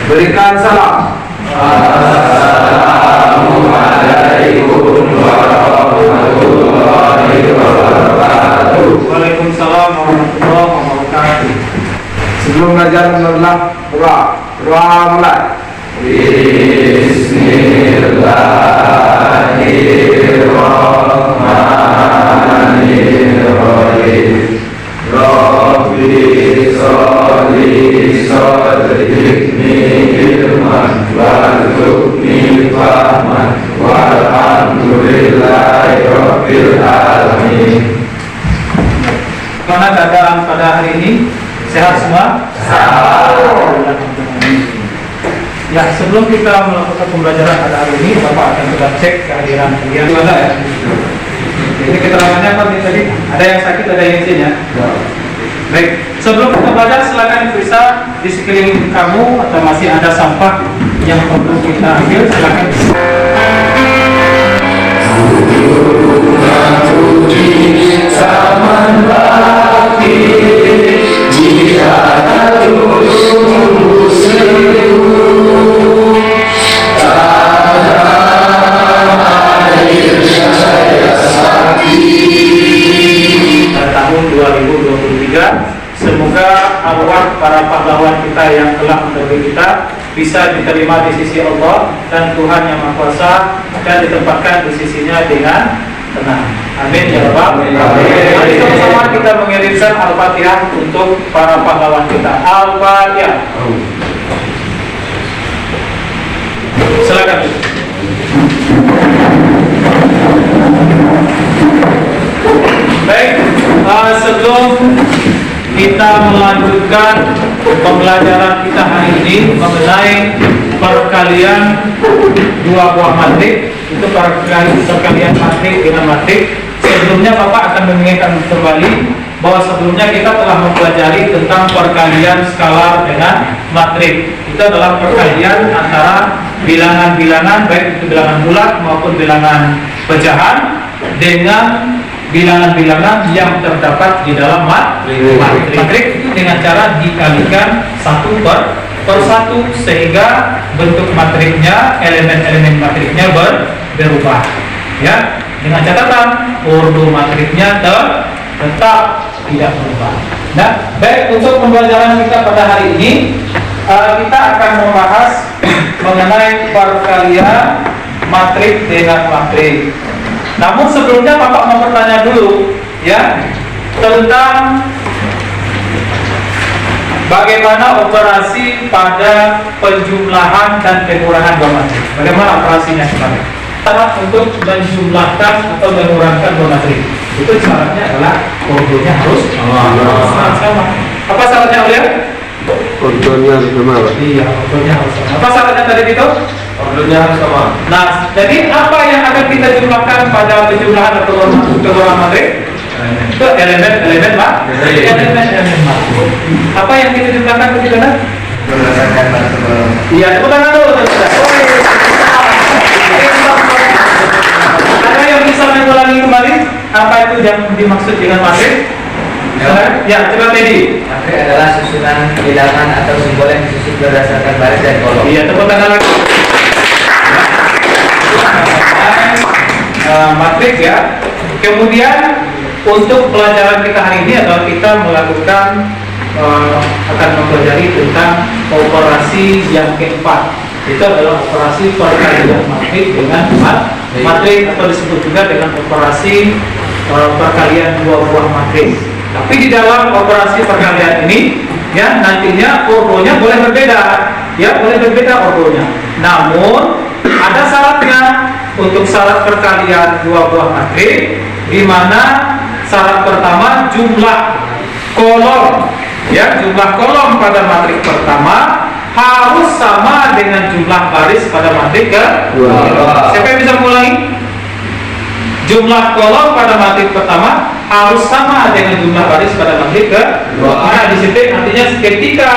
Berikan salam. Assalamualaikum warahmatullahi wabarakatuh. Waalaikumsalam warahmatullahi wabarakatuh. Sebelum belajar mengenal doa mulai. Bismillahirrahmanirrahim. Rabbi sholli sadrikni ilman warzuqni fahman walhamdulillahi rabbil alamin. Mana keadaan pada hari ini? Sehat semua? Sehat. Ya, sebelum kita melakukan pembelajaran pada hari ini, Bapak akan coba cek kehadiran kalian. Ada ya? Ini keterangannya apa nih tadi? Ada yang sakit, ada yang izin ya? Baik, sebelum kita belajar silakan periksa di sekeliling kamu atau masih ada sampah yang perlu kita ambil, silakan. Semoga arwah para pahlawan kita yang telah mendahului kita bisa diterima di sisi Allah dan Tuhan yang Maha Kuasa dan ditempatkan di sisinya dengan tenang. Amin ya Rabbal alamin. Mari sama-sama kita mengirimkan Al-Fatihah untuk para pahlawan kita. Al-Fatihah. Silakan. Baik, sebelum kita melanjutkan pembelajaran kita hari ini mengenai perkalian dua buah matrik, itu perkalian matrik dengan matrik. Sebelumnya Bapak akan mengingatkan kembali bahwa sebelumnya kita telah mempelajari tentang perkalian skalar dengan matrik. Itu adalah perkalian antara bilangan-bilangan, baik itu bilangan bulat maupun bilangan pecahan, dengan bilangan-bilangan yang terdapat di dalam matrik. Matrik itu dengan cara dikalikan satu per satu sehingga bentuk matriknya, elemen-elemen matriknya berubah. Ya, dengan catatan ordo matriknya tetap tidak berubah. Nah, baik, untuk pembelajaran kita pada hari ini kita akan membahas mengenai perkalian matrik dengan matrik. Namun sebelumnya Bapak mau bertanya dulu ya tentang bagaimana operasi pada penjumlahan dan pengurangan dua matrik. Bagaimana operasinya sebenarnya? Syarat untuk menjumlahkan atau mengurangkan dua matrik itu syaratnya adalah ordonya harus sama. Apa syaratnya Ulian? Ordonya harus sama, Pak. Iya, ordonya harus sama. Apa syaratnya tadi itu? Ordonya harus sama. Nah, jadi apa yang akan kita jumlahkan pada penjumlahan atau pengurangan matrik? Itu elemen matrik. Apa yang kita jumlahkan ketika itu? Berdasarkan matematika. Iya, tepuk tangan dulu. Ada yang bisa mengulangi kembali apa itu yang dimaksud dengan matrik? Ya, coba Teddy. Matrik adalah susunan bilangan atau simbol yang disusun berdasarkan baris dan kolom. Iya, tepuk tangan lagi. Matrik ya. Kemudian untuk pelajaran kita hari ini adalah kita melakukan akan mempelajari tentang operasi yang keempat. Itu adalah operasi perkalian matrik dengan matrik atau disebut juga dengan operasi perkalian dua buah matrik. Tapi di dalam operasi perkalian ini ya nantinya ordonya boleh berbeda, ya boleh berbeda ordonya. Namun ada syaratnya untuk syarat perkalian dua buah matrik, di mana syarat pertama jumlah kolom, ya jumlah kolom pada matrik pertama harus sama dengan jumlah baris pada matrik kedua. Siapa yang bisa mengulangi? Jumlah kolom pada matrik pertama harus sama dengan jumlah baris pada matrik kedua. Nah, di situ artinya ketika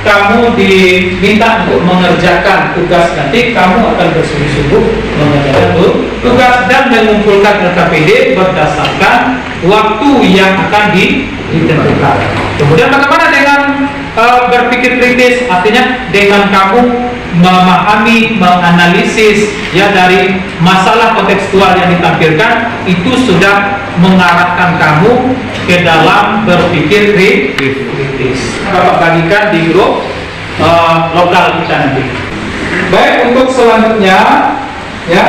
kamu diminta untuk mengerjakan tugas nanti, kamu akan bersungguh-sungguh mengerjakan tugas dan mengumpulkan LKPD berdasarkan waktu yang akan ditentukan. Kemudian bagaimana dengan berpikir kritis, artinya dengan kamu memahami, menganalisis ya dari masalah kontekstual yang ditampilkan, itu sudah mengarahkan kamu ke dalam berpikir kritis. Bapak bagikan di grup lokal kita nanti. Baik, untuk selanjutnya ya,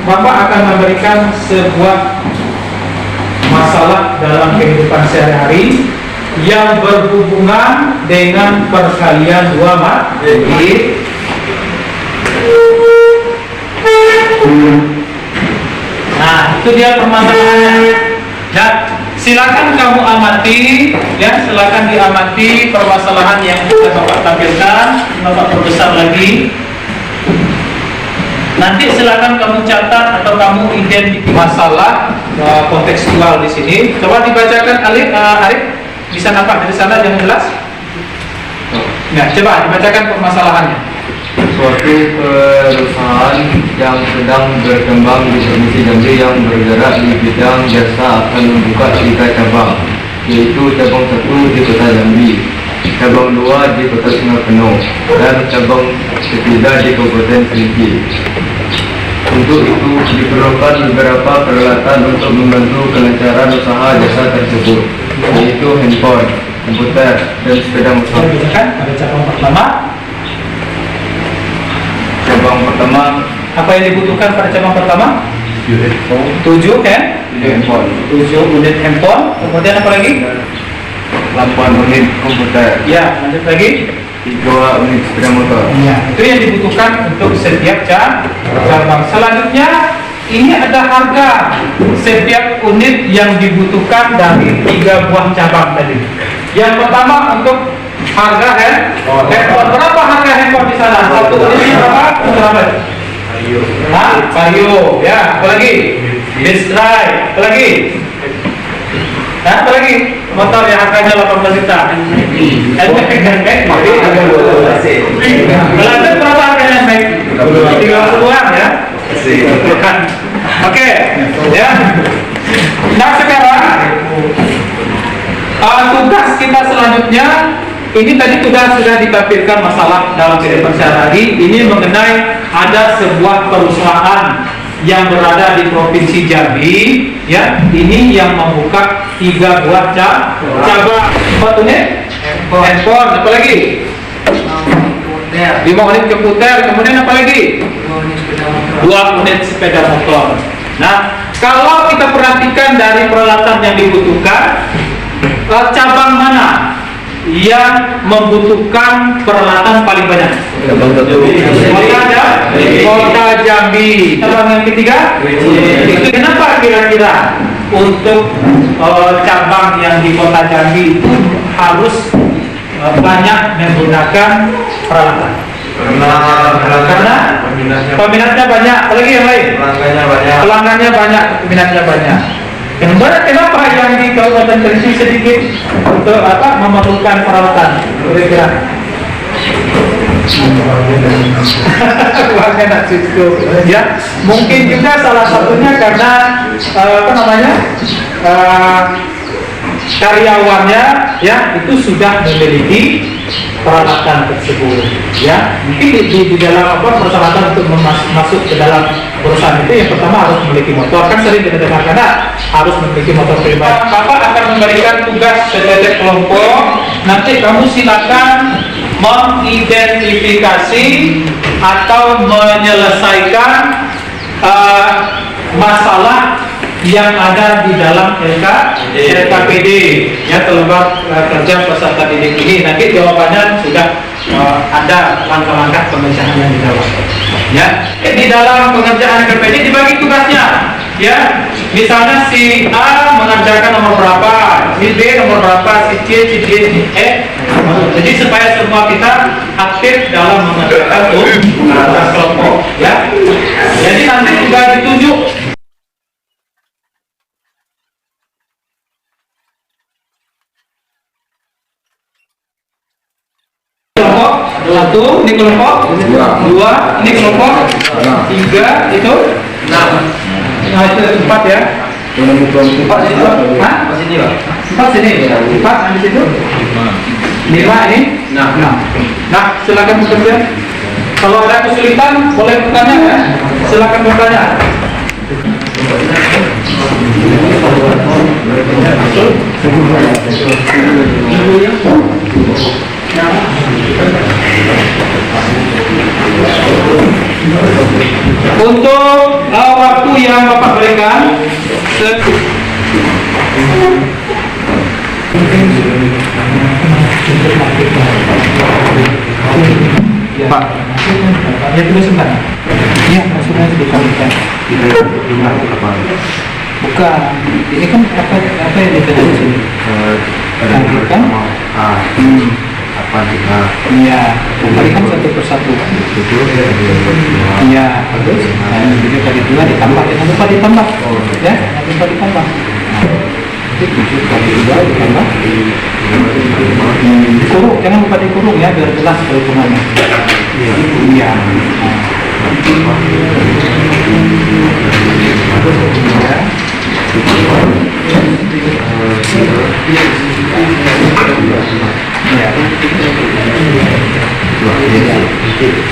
Bapak akan memberikan sebuah masalah dalam kehidupan sehari-hari yang berhubungan dengan perkalian dua matematik. Nah, itu dia permasalahannya. Ya, silakan kamu amati, ya, silakan diamati permasalahan yang sudah Bapak tampilkan. Bapak perbesar lagi. Nanti silakan kamu catat atau kamu identifikasi masalah kontekstual di sini. Coba dibacakan Arif, bisa nampak dari sana yang jelas? Nah, coba dibacakan permasalahannya. Suatu perusahaan yang sedang berkembang di Provinsi Jambi yang bergerak di bidang jasa akan membuka 3 cabang, yaitu cabang 1 di Kota Jambi, cabang 2 di Kota Sungai Penuh, dan cabang 3 di Kabupaten Kerinci. Untuk itu diperlukan beberapa peralatan untuk membantu kelancaran usaha jasa tersebut, yaitu handphone, komputer, dan sepeda motor. Pada cabang pertama, Cabang pertama, apa yang dibutuhkan pada cabang pertama? 7 handphone, 7 unit handphone. Kemudian apa lagi? 8 unit komputer, Ya, lanjut lagi. 3 unit sepeda motor. Ya, itu yang dibutuhkan untuk setiap cabang. Selanjutnya, ini ada harga setiap unit yang dibutuhkan dari 3 buah cabang tadi. Yang pertama untuk harga handphone. Berapa harga handphone di sana? Satu unitnya berapa? Kayu. Ya, apa lagi? Disk drive. Apa lagi? Apa lagi? Motor yang harganya 18 juta. Lanjut berapa harganya? 30-an ya. Oke, ya. Nah, sekarang tugas kita selanjutnya, ini tadi sudah ditampilkan masalah dalam kehidupan sehari-hari. Ini mengenai ada sebuah perusahaan yang berada di Provinsi Jambi, ya. Ini yang membuka 3 buah cabang. 4 unit handphone, apa lagi? 5 unit komputer, kemudian apa lagi? 2 unit sepeda motor. Nah, kalau kita perhatikan dari peralatan yang dibutuhkan, cabang mana yang membutuhkan peralatan paling banyak? Kota Jambi. Cabang yang ketiga? Itu kenapa kira-kira untuk cabang yang di Kota Jambi itu harus banyak menggunakan peralatan? Karena peminatnya banyak. Apalagi yang lain? Pelanggannya banyak, peminatnya banyak. Kenapa yang di Kabupaten Kerinci sedikit untuk memerlukan peralatan? Kira-kira? Ya, mungkin juga salah satunya karena karyawannya ya itu sudah memiliki peralatan tersebut, ya. Mungkin di dalam persyaratan untuk masuk ke dalam perusahaan itu yang pertama harus memiliki motor. Kan sering kita dengar harus memiliki motor pribadi. Bapak akan memberikan tugas sebagai kelompok. Nanti kamu silakan mengidentifikasi atau menyelesaikan masalah yang ada di dalam LKPD, ya, kelompok kerja peserta didik ini. Nanti jawabannya sudah ada langkah-langkah pemecahan yang di dalam. Ya, di dalam pengerjaan LKPD dibagi tugasnya. Ya, misalnya si A mengerjakan nomor berapa, si B nomor berapa, si C, si D, si E. Jadi supaya semua kita aktif dalam mengerjakan tugas kelompok. Ya, jadi nanti juga ditunjuk kelompok 1, ini kelompok 2, ini kelompok 3, itu 6. Nah, itu 4 ya. 4 itu. Hah? 4 sini. 4 di situ. 5 ini. Nah, silakan bekerja. Kalau ada kesulitan boleh bertanya ya. Silakan bertanya. Untuk waktu yang Bapak berikan Pak, ya tunggu sebentar. Ya, maksudnya dikalikan. Bukan, ini kan apa yang dikatakan di sini? Kalikan? Iya, kalikan satu persatu. Iya, bagus. Nah, ini kali 2 ditambah, jangan lupa ditambah. Ya, jangan lupa ditambah. 7 kali 2 ditambah. Dikurung, jangan lupa dikurung ya, biar jelas perhitungannya. Iya.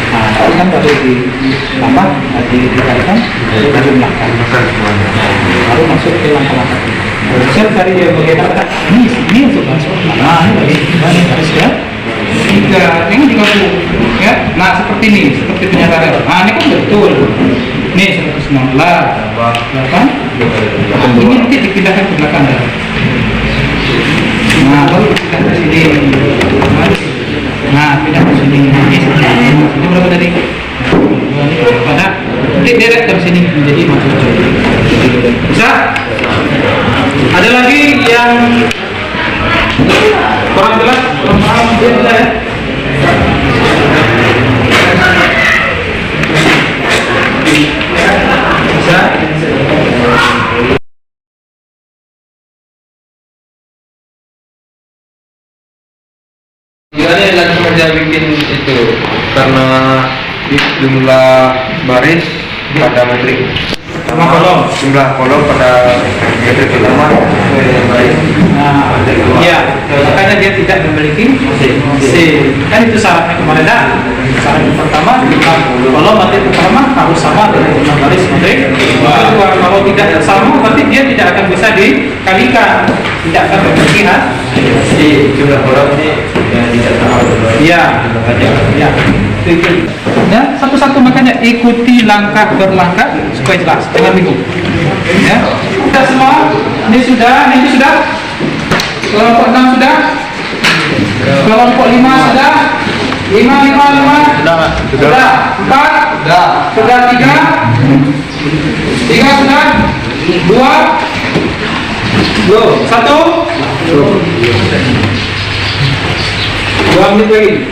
Nah, kan baru ditambah, dikalikan, baru dijumlahkan. Baru masuk ke langkah-langkah. Saya cari bagaimana ini untuk masuk. Nah, ini harus ya. 3, ini digabung ya. Nah, seperti ini, seperti penyataan. Nah, ini kan betul. Nih 119, kan? Ini nanti dipindahkan ke belakang ya. Nah, baru dipindah ke sini. Nah, pindah ke sini. Ini berapa tadi? Pada direct dari sini menjadi masuk. Bisa? Ada lagi yang kurang jelas? Kurang paham? Bisa ya? Bisa? Gimana langsung aja bikin itu karena jumlah baris pada metrik jumlah kolom pada metrik pertama yang baik. Nah, iya, makanya dia tidak memiliki C. Kan itu syaratnya kemarin dah. Syarat yang pertama, kalau materi pertama harus sama dengan jumlah baris metrik. Kedua, kalau tidak sama, berarti dia tidak akan bisa dikalikan, tidak akan memiliki C jumlah kolom ini yang tidak sama. Iya, ya. Ya, satu-satu makanya ikuti langkah berlangkah supaya jelas, jangan bingung. Ya, sudah semua, ini sudah, kelompok 6 sudah, kelompok 5 sudah, 5, sudah, 4, sudah 3 sudah, 2, belum, 1, 2 menit lagi.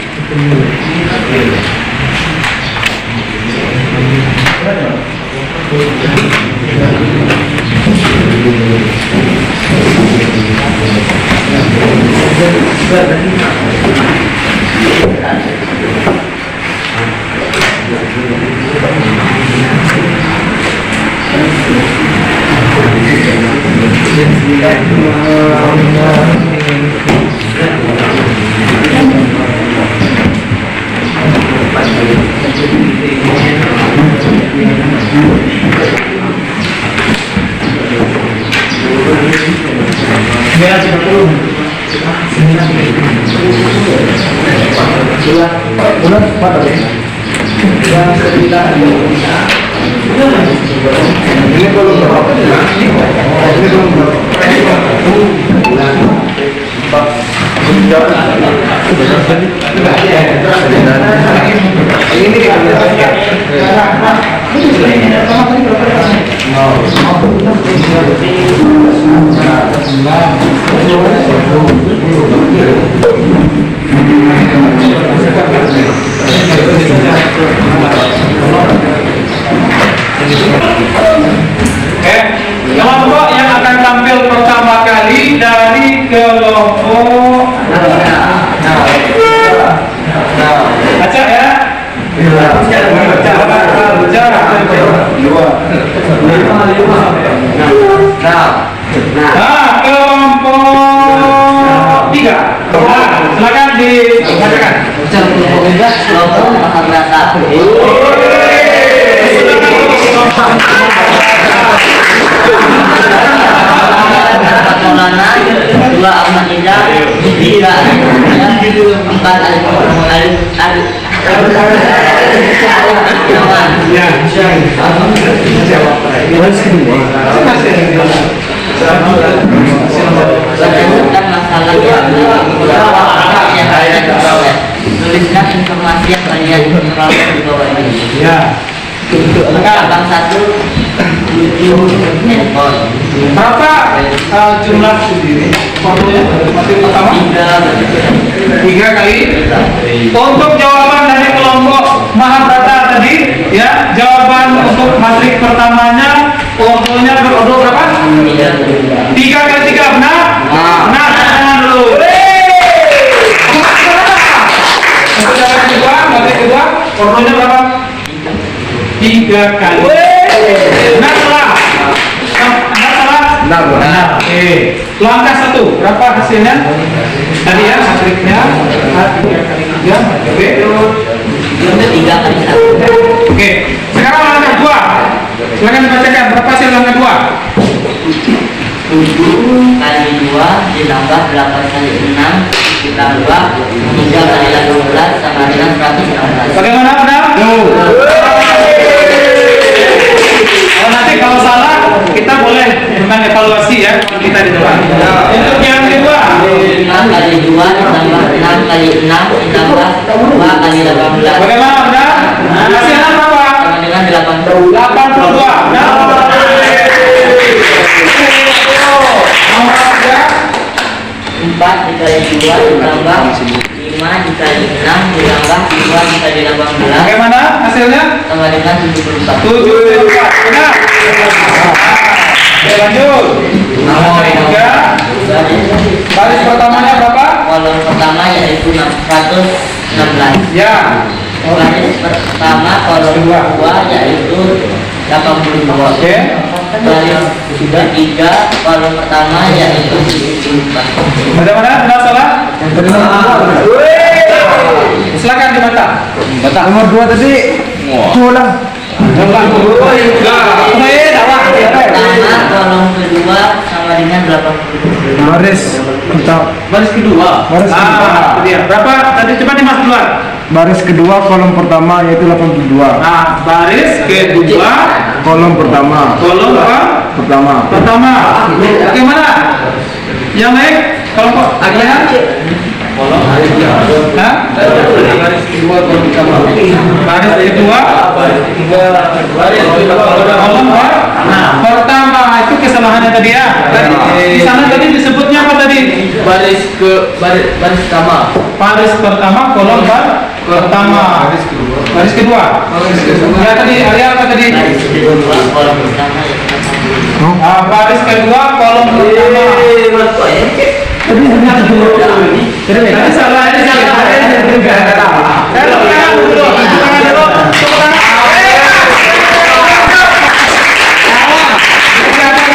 Kelompok yang akan tampil pertama kali dari kelompok baca ya. Nah, kelompok dibacakan. Kelompok Mahabrata. Maulana, 2 Ahmad Ida, 3 4 Ya. Berdasarkan masalah yang kalian peroleh, tuliskan informasi yang kalian peroleh di bawah ini. Ya. Cabang 1, handphone. Berapa jumlah fotonya? Materi pertama? 3 kali. Untuk jawaban dari kelompok Mahabrata tadi, ya, jawaban untuk matrik pertamanya fotonya berurut berapa? 3 kali 3 benar? Benar, tangan dulu. Untuk jawaban kedua, matrik kedua, fotonya berapa? 3 kali. Benar salah? Benar salah? Benar. Oke. Langkah 1, berapa hasilnya? Tadi ya, matriknya 3 kali 3. Oke. Itu 3 kali 1. Oke. Sekarang langkah 2. Silakan bacakan berapa hasil langkah 2? 7 kali 2 ditambah 8 kali 6 ditambah 3 kali 18 sama dengan 116. Bagaimana, benar? Nanti kalau salah kita boleh mengevaluasi ya kita di depan. Untuk yang kedua, 5 kali 2 ditambah 6 kali 6 ditambah 2 kali 18 bagaimana, benar? Hasilnya berapa? sama dengan 82. 82. Benar? Nomor 3. 4 dikali 2 ditambah 5 dikali 6 ditambah 2 dikali 18 Bagaimana hasilnya? sama dengan 74. 74. Benar? Oke, lanjut. Nomor 3. Baris pertamanya berapa? Kolom pertama yaitu 116. Ya. Baris pertama kolom kedua yaitu 82. Oke. Baris ketiga kolom pertama yaitu 74. Bagaimana? Benar salah? Silakan dibantah. Nomor 2 tadi. Ulang. Pertama kolom kedua sama dengan 80. Baris kedua. Dia. Berapa? Tadi coba dimas keluar. Baris kedua kolom pertama yaitu 82. Nah, baris kedua Kolom pertama. kolom apa? Pertama. Bagaimana? Yang lain? Kelompok akhirnya? Hah? Baris kedua kolom pertama. Kolom pertama itu kesalahannya tadi ya. Di sana tadi disebutnya apa tadi? Baris pertama. Baris pertama kolom pertama. Baris kedua. Ya tadi Arya apa tadi? Baris kedua kolom pertama Baris kedua kolom pertama. Tadi salah ini salah. Tepuk tangan dulu. Tepuk tangan dulu. Tepuk tangan.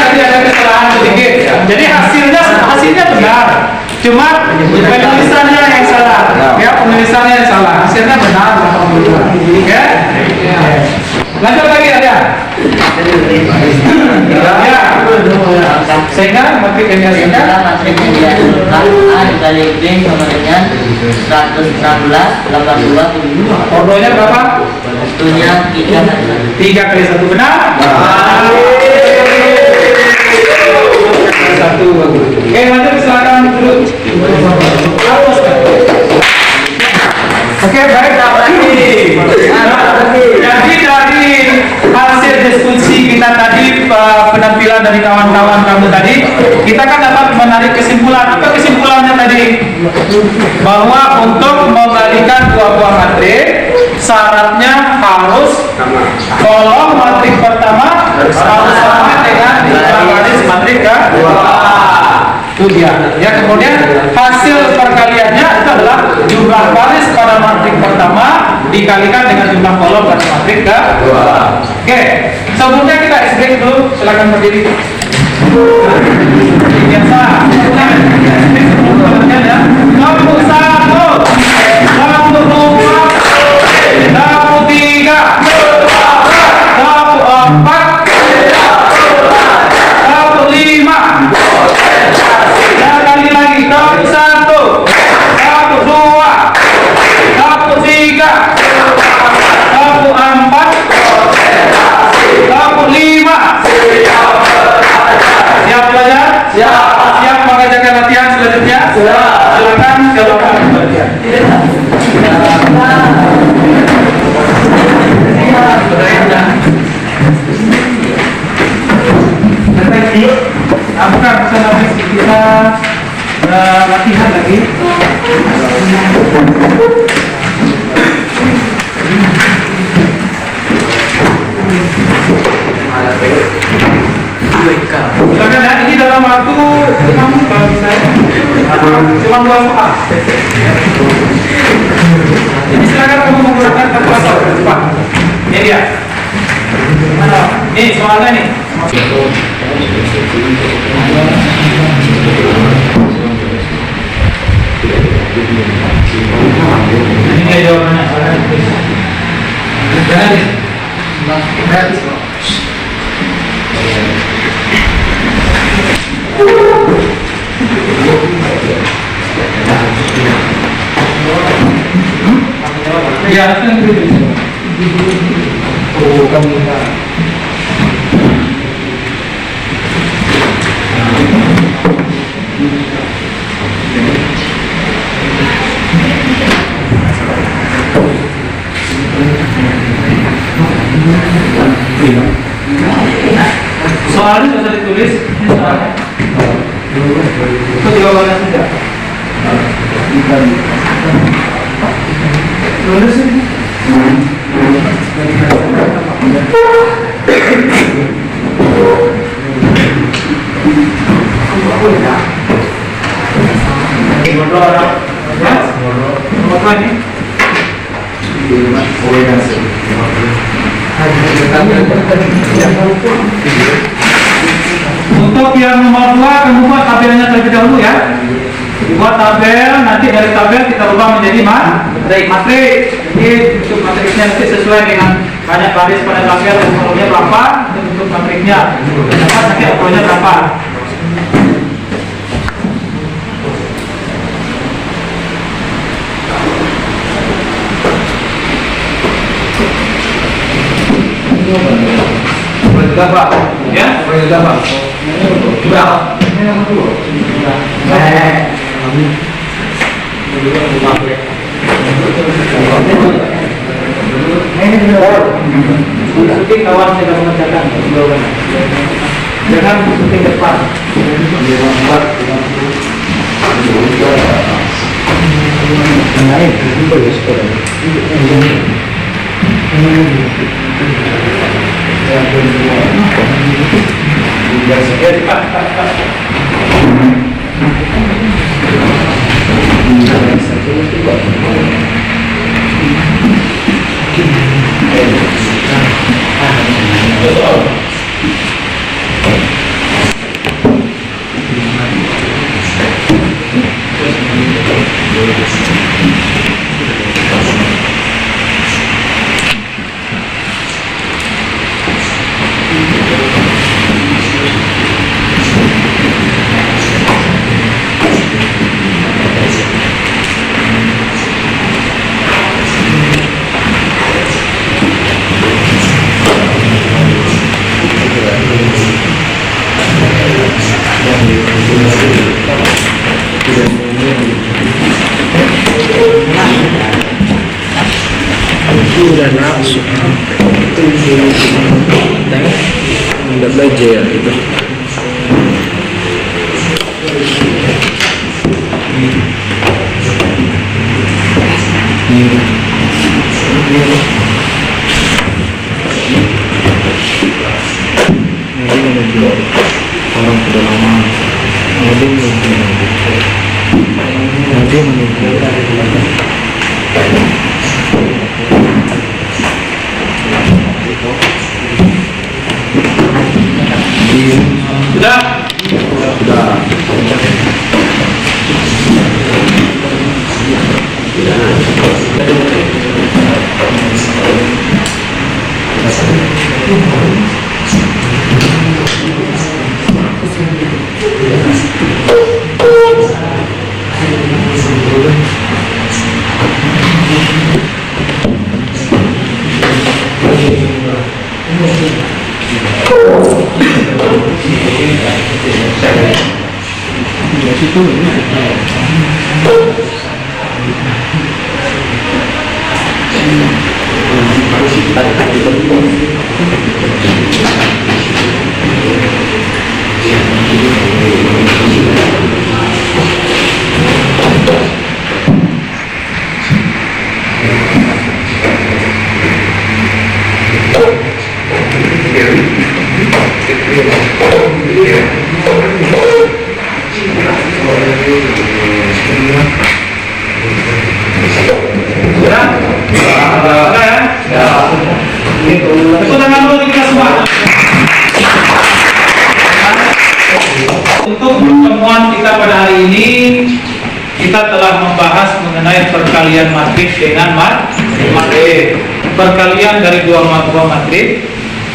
Tadi ada kesalahan sedikit. Jadi hasilnya benar. Cuma penulisannya yang salah. Ya, penulisannya yang salah. Hasilnya benar. Oke? Lanjut lagi ada. Ya. Sehingga matrik yang dihasilkan matrik yang dihasilkan A dikali B sama dengan 116 82. ordonya berapa? Waktunya 3 kali 1 benar? Satu. Oke, lanjut silakan dulu. Oke, baik. Jadi dari hasil diskusi kita tadi, penampilan dari kawan-kawan kamu tadi, kita kan dapat menarik kesimpulan. Apa kesimpulannya tadi? Bahwa untuk membalikan dua buah matrik, syaratnya harus kolom matrik pertama harus sama dengan baris matrik kedua. Itu dia. Ya, kemudian hasil perkaliannya itu adalah jumlah baris pada matrik pertama dikalikan dengan jumlah kolom pada matrik kedua. Oke, sebelumnya kita explain dulu. Silakan berdiri. Biasa. Sebelum pengertian ya. Nomor 1. bukan habis kita latihan lagi. Silakan ya, ini dalam waktu cuma 2 soal. Jadi silakan kamu menggunakan kalkulator cepat. Ini dia. Mana? Nih soalnya nih. Ini dia jawabannya. Jangan gratis kok. Ya, kan begitu. Oh, kamu soalnya sudah ditulis, ini soalnya. Itu jawabannya sudah. Tulis ini. Untuk yang nomor 2, kamu buat tabelnya terlebih dahulu ya. Buat tabel, nanti dari tabel kita ubah menjadi matrik. Jadi untuk matriknya nanti sesuai dengan banyak baris pada tabel dan kolomnya berapa, untuk matriknya dapat nanti ukurnya berapa. Berapa? Ya? Berapa? Berapa? Syuting kawan sedang mengerjakan. Jangan syuting depan. Udah nafsu. Udah belajar itu. Orang sudah lama. Ada Terima kasih. Sudah? Sudah ya? Tepuk tangan dulu kita semua. Untuk pertemuan kita pada hari ini, kita telah membahas mengenai perkalian matriks dengan matriks. Perkalian dari dua matriks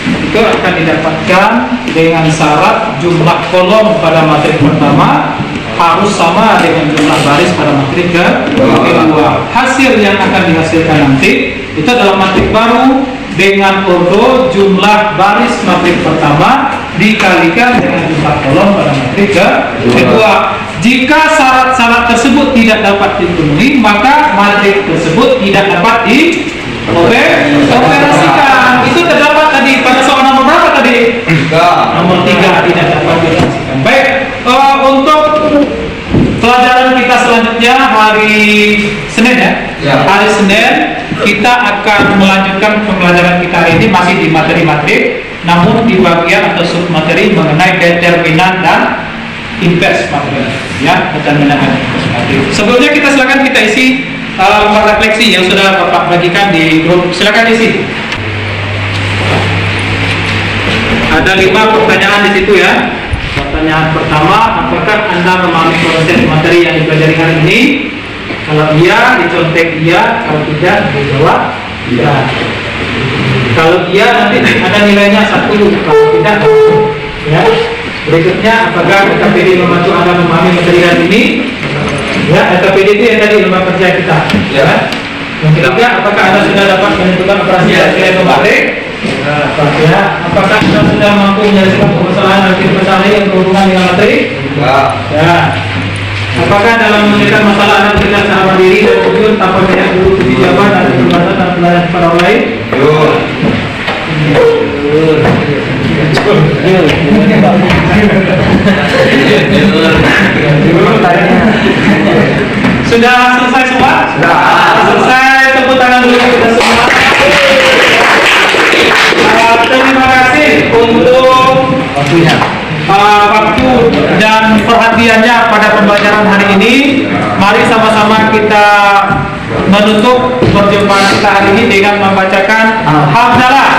itu akan didapatkan dengan syarat jumlah kolom pada matriks pertama harus sama dengan jumlah baris pada matriks kedua. Hasil yang akan dihasilkan nanti itu adalah matriks baru dengan ordo jumlah baris matriks pertama dikalikan dengan jumlah kolom pada matriks kedua. Jika syarat-syarat tersebut tidak dapat dipenuhi, maka matriks tersebut tidak dapat dioperasikan. Itu terdapat tadi pada soal nomor berapa tadi? Nomor 3 tidak dapat dioperasikan. Baik, untuk pelajaran kita selanjutnya hari Senin ya. Hari Senin kita akan melanjutkan pembelajaran kita hari ini masih di materi matriks, namun di bagian atau sub materi mengenai determinan dan invers matriks ya, determinan dan invers matriks. Sebelumnya kita silakan kita isi refleksi yang sudah Bapak bagikan di grup. Silakan isi. Ada 5 pertanyaan di situ ya. Pertanyaan pertama, apakah Anda memahami proses materi yang dipelajari hari ini? Kalau iya, dicontek iya. Kalau tidak, dijawab iya. Kalau iya, nanti ada nilainya 1. Kalau tidak, ya. Berikutnya, apakah LKPD membantu Anda memahami materi hari ini? Ya, LKPD itu yang tadi lembaga kerja kita. Ya. Yang ketiga, apakah Anda sudah dapat menentukan operasi nilai matrik? Ya. Apakah Anda sudah mampu menyelesaikan permasalahan dan masalah yang berhubungan dengan materi? Ya. Apakah dalam menyelesaikan masalah Anda bekerja secara mandiri dan jujur tanpa banyak guru uji jawaban dan kebebasan dan pelayanan kepada orang lain? Sudah selesai semua? Sudah. Selesai, tepuk tangan dulu kita semua. Terima kasih untuk waktu dan perhatiannya pada pembelajaran hari ini. Mari sama-sama kita menutup perjumpaan kita hari ini dengan membacakan hamdalah.